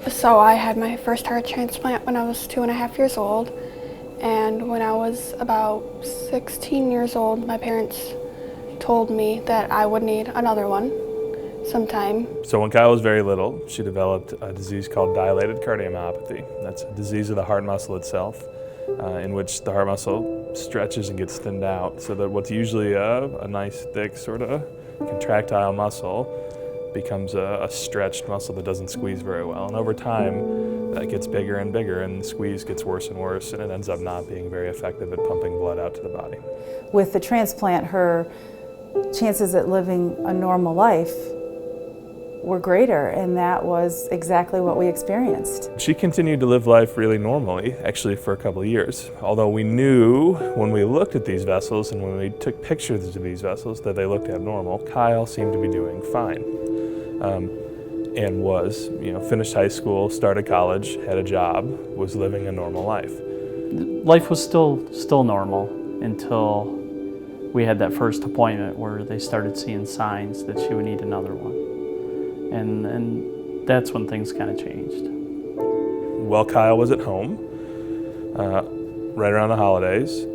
So I had my first heart transplant when I was 2.5 years old, and when I was about 16 years old, my parents told me that I would need another one sometime. So when Kyle was very little, she developed a disease called dilated cardiomyopathy. That's a disease of the heart muscle itself, in which the heart muscle stretches and gets thinned out, so that what's usually a nice, thick, sort of contractile muscle becomes a stretched muscle that doesn't squeeze very well. And over time, that gets bigger and bigger, and the squeeze gets worse and worse, and it ends up not being very effective at pumping blood out to the body. With the transplant, her chances at living a normal life were greater, and that was exactly what we experienced. She continued to live life really normally, actually for a couple of years. Although we knew when we looked at these vessels and when we took pictures of these vessels that they looked abnormal. Kyle seemed to be doing fine. And was, finished high school, started college, had a job, was living a normal life. Life was still normal until we had that first appointment where they started seeing signs that she would need another one. And that's when things kind of changed. While Kyle was at home, right around the holidays,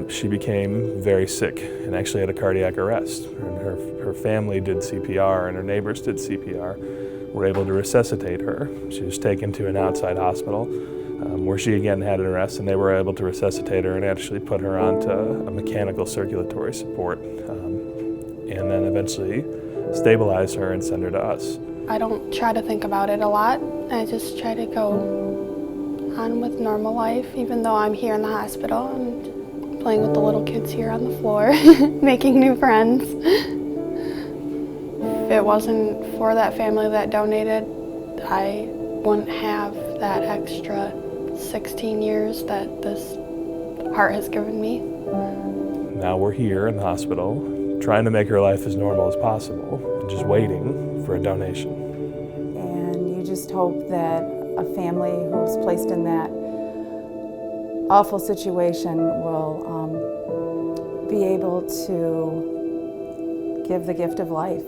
she became very sick and actually had a cardiac arrest. And her family did CPR and her neighbors did CPR, were able to resuscitate her. She was taken to an outside hospital where she again had an arrest, and they were able to resuscitate her and actually put her onto a mechanical circulatory support, and then eventually stabilize her and send her to us. I don't try to think about it a lot. I just try to go on with normal life, even though I'm here in the hospital and playing with the little kids here on the floor, making new friends. If it wasn't for that family that donated, I wouldn't have that extra 16 years that this heart has given me. Now we're here in the hospital, trying to make her life as normal as possible, and just waiting for a donation. And you just hope that a family who's placed in that awful situation will be able to give the gift of life.